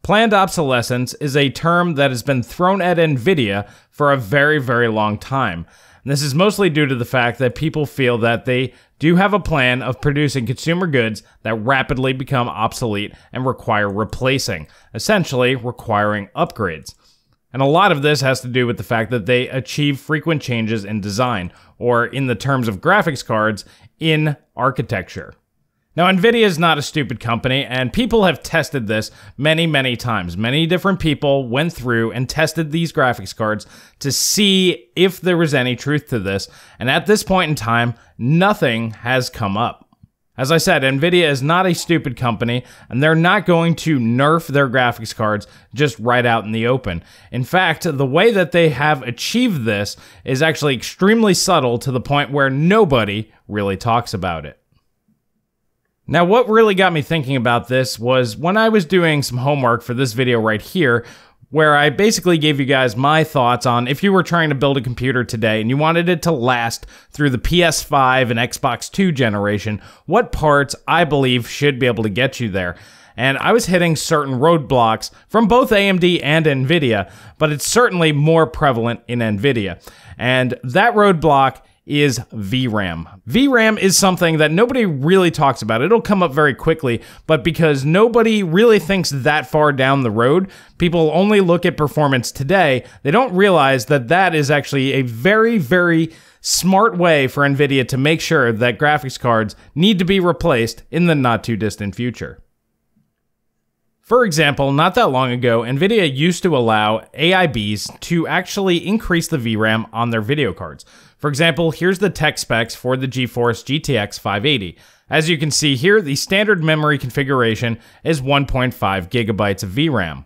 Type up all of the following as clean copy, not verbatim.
Planned obsolescence is a term that has been thrown at Nvidia for a very, very long time. And this is mostly due to the fact that people feel that they do have a plan of producing consumer goods that rapidly become obsolete and require replacing, essentially requiring upgrades. And a lot of this has to do with the fact that they achieve frequent changes in design, or in the terms of graphics cards, in architecture. Now, Nvidia is not a stupid company, and people have tested this many, many times. Many different people went through and tested these graphics cards to see if there was any truth to this, and at this point in time, nothing has come up. As I said, Nvidia is not a stupid company, and they're not going to nerf their graphics cards just right out in the open. In fact, the way that they have achieved this is actually extremely subtle to the point where nobody really talks about it. Now, what really got me thinking about this was when I was doing some homework for this video right here, where I basically gave you guys my thoughts on if you were trying to build a computer today and you wanted it to last through the PS5 and Xbox 2 generation, what parts I believe should be able to get you there. And I was hitting certain roadblocks from both AMD and Nvidia, but it's certainly more prevalent in Nvidia. And that roadblock is VRAM. VRAM is something that nobody really talks about. It'll come up very quickly, but because nobody really thinks that far down the road, people only look at performance today, they don't realize that that is actually a very, very smart way for Nvidia to make sure that graphics cards need to be replaced in the not too distant future. For example, not that long ago, Nvidia used to allow AIBs to actually increase the VRAM on their video cards. For example, here's the tech specs for the GeForce GTX 580. As you can see here, the standard memory configuration is 1.5 gigabytes of VRAM.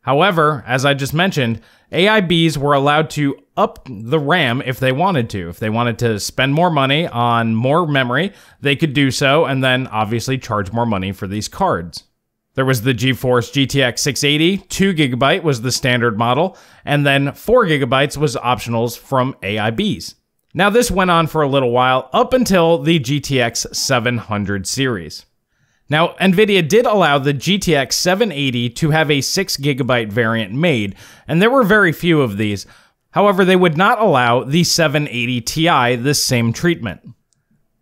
However, as I just mentioned, AIBs were allowed to up the RAM if they wanted to. If they wanted to spend more money on more memory, they could do so, and then obviously charge more money for these cards. There was the GeForce GTX 680, 2GB was the standard model, and then 4GB was optionals from AIBs. Now this went on for a little while, up until the GTX 700 series. Now, Nvidia did allow the GTX 780 to have a 6GB variant made, and there were very few of these. However, they would not allow the 780 Ti this same treatment.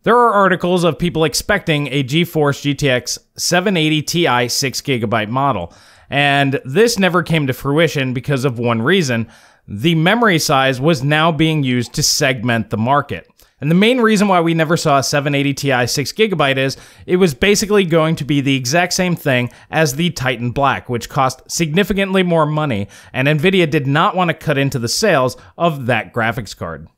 There are articles of people expecting a GeForce GTX 780 Ti 6GB model, and this never came to fruition because of one reason. The memory size was now being used to segment the market. And the main reason why we never saw a 780 Ti 6GB is it was basically going to be the exact same thing as the Titan Black, which cost significantly more money, and Nvidia did not want to cut into the sales of that graphics card.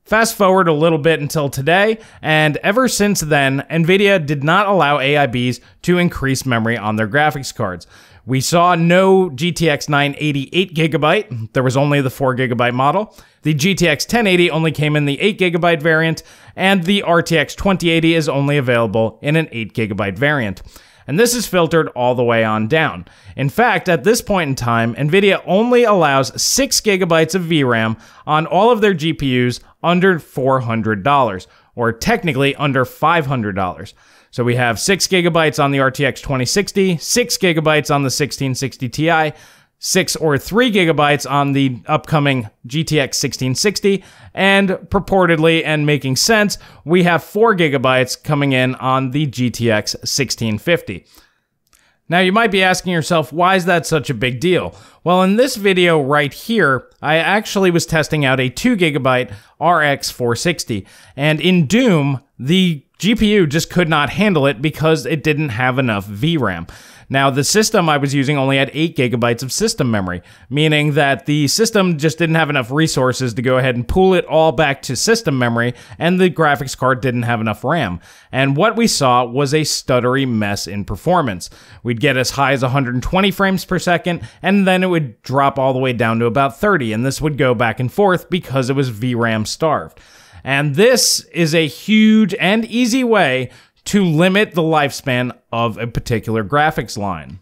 Fast forward a little bit until today, and ever since then, Nvidia did not allow AIBs to increase memory on their graphics cards. We saw no GTX 980 8GB, there was only the 4GB model. The GTX 1080 only came in the 8GB variant, and the RTX 2080 is only available in an 8GB variant. And this is filtered all the way on down. In fact, at this point in time, Nvidia only allows 6GB of VRAM on all of their GPUs under $400, or technically under $500. So we have 6GB on the RTX 2060, 6GB on the 1660 Ti, 6 or 3GB on the upcoming GTX 1660, and purportedly, and making sense, we have 4GB coming in on the GTX 1650. Now you might be asking yourself, why is that such a big deal? Well, in this video right here, I actually was testing out a 2GB RX 460, and in Doom, the GPU just could not handle it because it didn't have enough VRAM. Now, the system I was using only had 8GB of system memory, meaning that the system just didn't have enough resources to go ahead and pull it all back to system memory, and the graphics card didn't have enough RAM. And what we saw was a stuttery mess in performance. We'd get as high as 120 frames per second, and then it would drop all the way down to about 30, and this would go back and forth because it was VRAM starved. And this is a huge and easy way to limit the lifespan of a particular graphics line.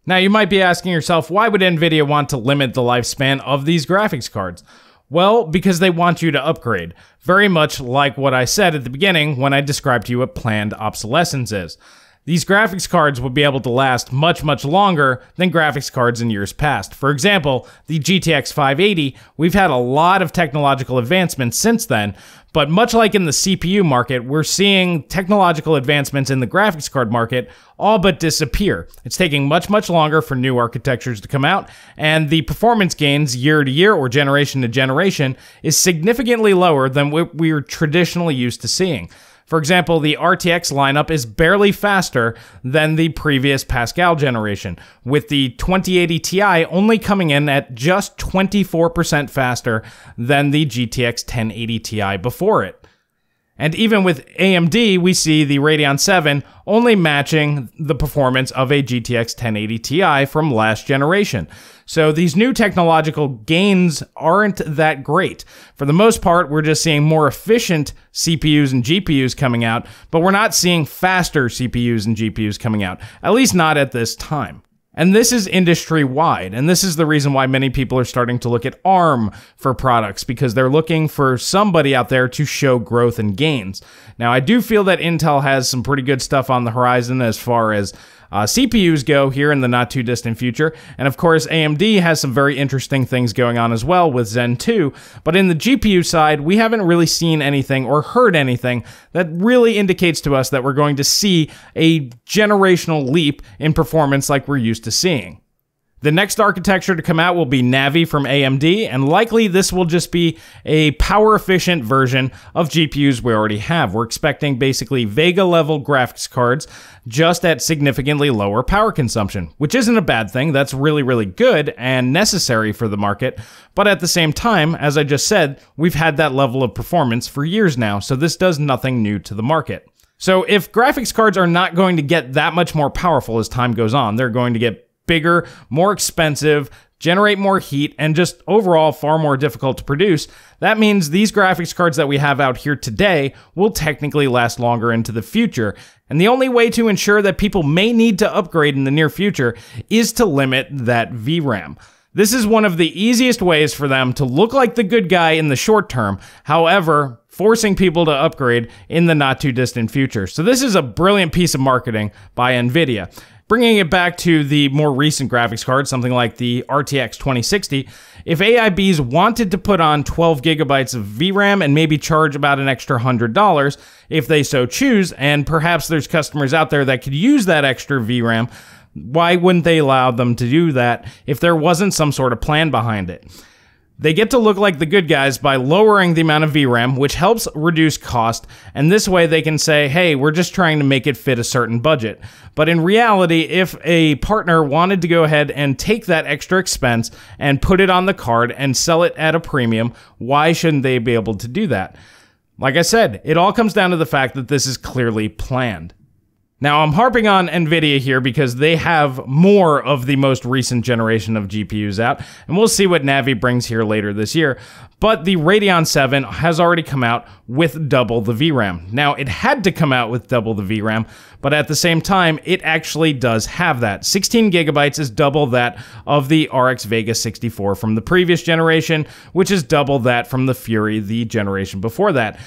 Now you might be asking yourself, why would Nvidia want to limit the lifespan of these graphics cards? Well, because they want you to upgrade. Very much like what I said at the beginning when I described to you what planned obsolescence is. these graphics cards would be able to last much, much longer than graphics cards in years past. For example, the GTX 580, we've had a lot of technological advancements since then, but much like in the CPU market, we're seeing technological advancements in the graphics card market all but disappear. It's taking much, much longer for new architectures to come out, and the performance gains year to year or generation to generation is significantly lower than what we're traditionally used to seeing. For example, the RTX lineup is barely faster than the previous Pascal generation, with the 2080 Ti only coming in at just 24% faster than the GTX 1080 Ti before it. And even with AMD, we see the Radeon 7 only matching the performance of a GTX 1080 Ti from last generation. So these new technological gains aren't that great. For the most part, we're just seeing more efficient CPUs and GPUs coming out, but we're not seeing faster CPUs and GPUs coming out, at least not at this time. And this is industry-wide, and this is the reason why many people are starting to look at ARM for products, because they're looking for somebody out there to show growth and gains. Now, I do feel that Intel has some pretty good stuff on the horizon as far as CPUs go here in the not-too-distant future, and of course, AMD has some very interesting things going on as well with Zen 2, but in the GPU side, we haven't really seen anything or heard anything that really indicates to us that we're going to see a generational leap in performance like we're used to seeing. The next architecture to come out will be Navi from AMD, and likely this will just be a power-efficient version of GPUs we already have. We're expecting basically Vega-level graphics cards just at significantly lower power consumption, which isn't a bad thing. That's really, really good and necessary for the market. But at the same time, as I just said, we've had that level of performance for years now, so this does nothing new to the market. So if graphics cards are not going to get that much more powerful as time goes on, they're going to get bigger, more expensive, generate more heat, and just overall far more difficult to produce, that means these graphics cards that we have out here today will technically last longer into the future. And the only way to ensure that people may need to upgrade in the near future is to limit that VRAM. This is one of the easiest ways for them to look like the good guy in the short term, however, forcing people to upgrade in the not too distant future. So this is a brilliant piece of marketing by Nvidia. Bringing it back to the more recent graphics card, something like the RTX 2060, if AIBs wanted to put on 12 gigabytes of VRAM and maybe charge about an extra $100 if they so choose, and perhaps there's customers out there that could use that extra VRAM, why wouldn't they allow them to do that if there wasn't some sort of plan behind it? They get to look like the good guys by lowering the amount of VRAM, which helps reduce cost, and this way they can say, hey, we're just trying to make it fit a certain budget. But in reality, if a partner wanted to go ahead and take that extra expense and put it on the card and sell it at a premium, why shouldn't they be able to do that? Like I said, it all comes down to the fact that this is clearly planned. Now, I'm harping on Nvidia here because they have more of the most recent generation of GPUs out, and we'll see what Navi brings here later this year. But the Radeon 7 has already come out with double the VRAM. Now, it had to come out with double the VRAM, but at the same time, it actually does have that. 16 gigabytes is double that of the RX Vega 64 from the previous generation, which is double that from the Fury, the generation before that.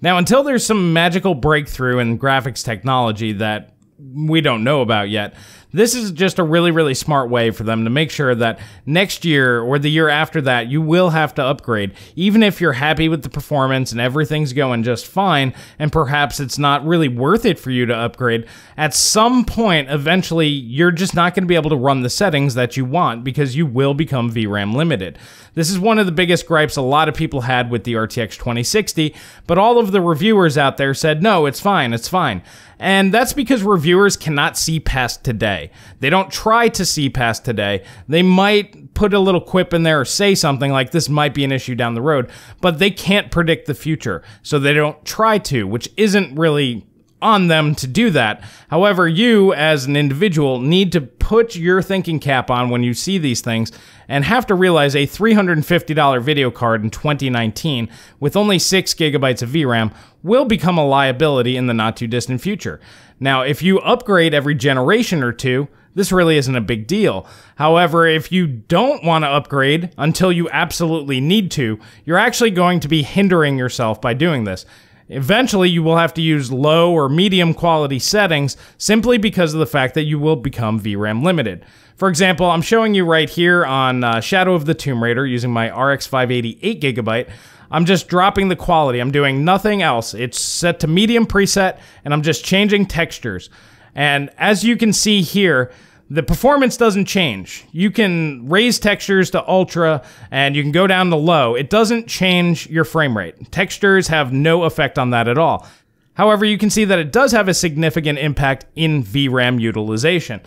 Now, until there's some magical breakthrough in graphics technology that we don't know about yet, this is just a really, really smart way for them to make sure that next year or the year after that, you will have to upgrade, even if you're happy with the performance and everything's going just fine, and perhaps it's not really worth it for you to upgrade. At some point, eventually, you're just not going to be able to run the settings that you want because you will become VRAM limited. This is one of the biggest gripes a lot of people had with the RTX 2060, but all of the reviewers out there said, no, it's fine, it's fine. And that's because reviewers cannot see past today. They don't try to see past today. They might put a little quip in there or say something like this might be an issue down the road, but they can't predict the future, so they don't try to, which isn't really on them to do that. However, you as an individual need to put your thinking cap on when you see these things and have to realize a $350 video card in 2019 with only 6 gigabytes of VRAM will become a liability in the not too distant future. Now, if you upgrade every generation or two, this really isn't a big deal. However, if you don't want to upgrade until you absolutely need to, you're actually going to be hindering yourself by doing this. Eventually, you will have to use low or medium quality settings simply because of the fact that you will become VRAM limited. For example, I'm showing you right here on Shadow of the Tomb Raider using my RX 580 8GB. I'm just dropping the quality. I'm doing nothing else. It's set to medium preset, and I'm just changing textures. And as you can see here, the performance doesn't change. You can raise textures to ultra, and you can go down to low. It doesn't change your frame rate. Textures have no effect on that at all. However, you can see that it does have a significant impact in VRAM utilization.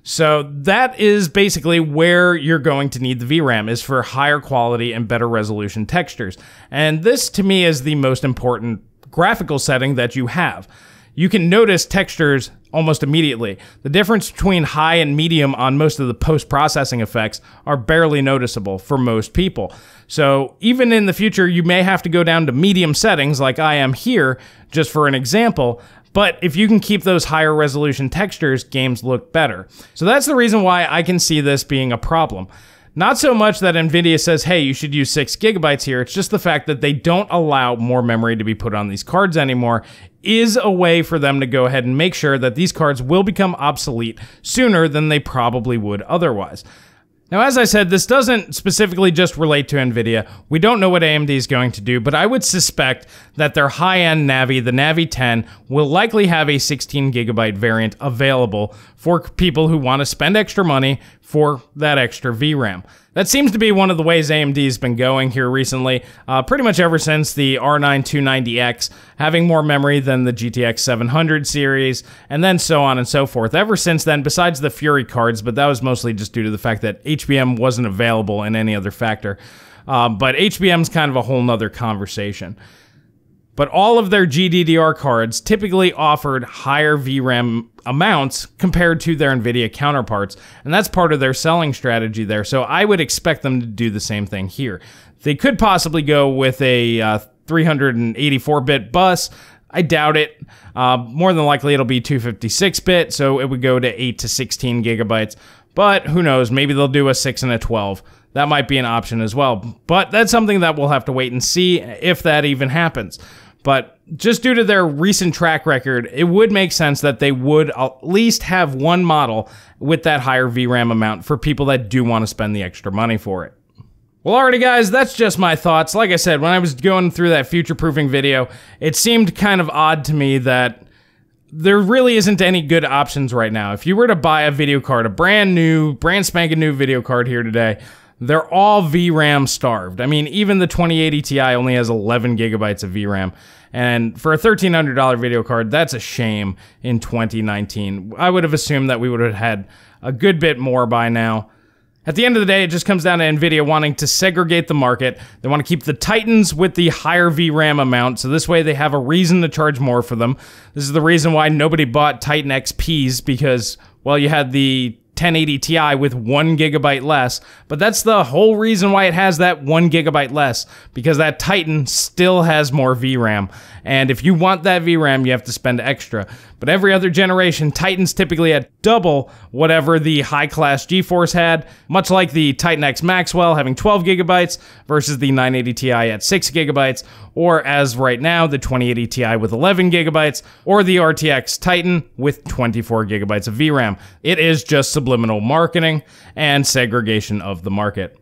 So that is basically where you're going to need the VRAM, is for higher quality and better resolution textures. And this, to me, is the most important graphical setting that you have. You can notice textures almost immediately. The difference between high and medium on most of the post-processing effects are barely noticeable for most people. So even in the future, you may have to go down to medium settings like I am here, just for an example. But if you can keep those higher resolution textures, games look better. So that's the reason why I can see this being a problem. Not so much that Nvidia says, hey, you should use 6 GB here. It's just the fact that they don't allow more memory to be put on these cards anymore is a way for them to go ahead and make sure that these cards will become obsolete sooner than they probably would otherwise. Now, as I said, this doesn't specifically just relate to Nvidia. We don't know what AMD is going to do, but I would suspect that their high-end Navi, the Navi 10, will likely have a 16 GB variant available for people who want to spend extra money for that extra VRAM. That seems to be one of the ways AMD's been going here recently, pretty much ever since the R9 290X, having more memory than the GTX 700 series, and then so on and so forth. Ever since then, besides the Fury cards, but that was mostly just due to the fact that HBM wasn't available in any other factor. But HBM's kind of a whole nother conversation. But all of their GDDR cards typically offered higher VRAM amounts compared to their NVIDIA counterparts, and that's part of their selling strategy there, so I would expect them to do the same thing here. They could possibly go with a 384-bit bus. I doubt it. More than likely it'll be 256-bit, so it would go to 8 to 16 gigabytes, but who knows, maybe they'll do a 6 and a 12. That might be an option as well, but that's something that we'll have to wait and see if that even happens. But just due to their recent track record, it would make sense that they would at least have one model with that higher VRAM amount for people that do want to spend the extra money for it. Well, alrighty guys, that's just my thoughts. Like I said, when I was going through that future-proofing video, it seemed kind of odd to me that there really isn't any good options right now. If you were to buy a video card, a brand spanking new video card here today, they're all VRAM starved. I mean, even the 2080 Ti only has 11 gigabytes of VRAM. And for a $1,300 video card, that's a shame in 2019. I would have assumed that we would have had a good bit more by now. At the end of the day, it just comes down to Nvidia wanting to segregate the market. They want to keep the Titans with the higher VRAM amount, so this way they have a reason to charge more for them. This is the reason why nobody bought Titan XPs, because, well, you had the 1080 Ti with 1 gigabyte less, but that's the whole reason why it has that 1 gigabyte less, because that Titan still has more VRAM, and if you want that VRAM, you have to spend extra. But every other generation, Titans typically had double whatever the high-class GeForce had, much like the Titan X Maxwell having 12 gigabytes versus the 980 Ti at 6 gigabytes, or as right now, the 2080 Ti with 11 gigabytes, or the RTX Titan with 24 gigabytes of VRAM. It is just subliminal marketing and segregation of the market.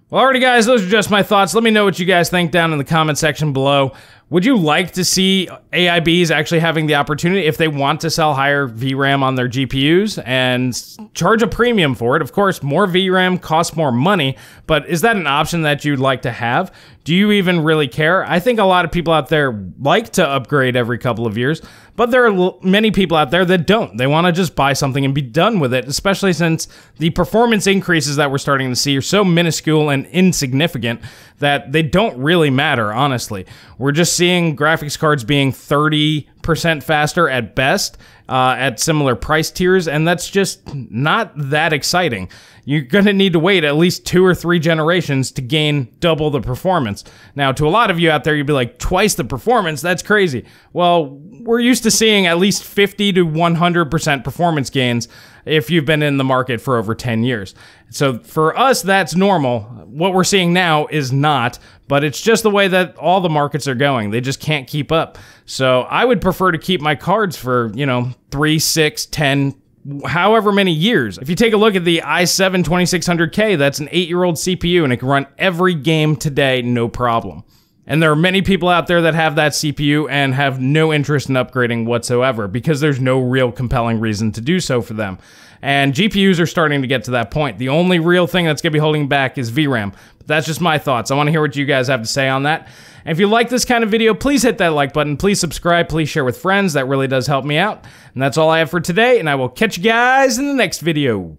Well, alrighty guys, those are just my thoughts. Let me know what you guys think down in the comment section below. Would you like to see AIBs actually having the opportunity, if they want to sell higher VRAM on their GPUs and charge a premium for it? Of course, more VRAM costs more money, but is that an option that you'd like to have? Do you even really care? I think a lot of people out there like to upgrade every couple of years, but there are many people out there that don't. They want to just buy something and be done with it, especially since the performance increases that we're starting to see are so minuscule and insignificant that they don't really matter, honestly. We're just seeing graphics cards being 30 10% faster at best at similar price tiers, and that's just not that exciting. You're going to need to wait at least 2 or 3 generations to gain double the performance. Now, to a lot of you out there, you'd be like, twice the performance? That's crazy. Well, we're used to seeing at least 50 to 100% performance gains if you've been in the market for over 10 years. So for us, that's normal. What we're seeing now is not, but it's just the way that all the markets are going. They just can't keep up. So I would prefer to keep my cards for, 3, 6, 10, however many years. If you take a look at the i7 2600K, that's an 8-year-old CPU and it can run every game today, no problem. And there are many people out there that have that CPU and have no interest in upgrading whatsoever because there's no real compelling reason to do so for them. And GPUs are starting to get to that point. The only real thing that's going to be holding back is VRAM. But that's just my thoughts. I want to hear what you guys have to say on that. And if you like this kind of video, please hit that like button. Please subscribe. Please share with friends. That really does help me out. And that's all I have for today. And I will catch you guys in the next video.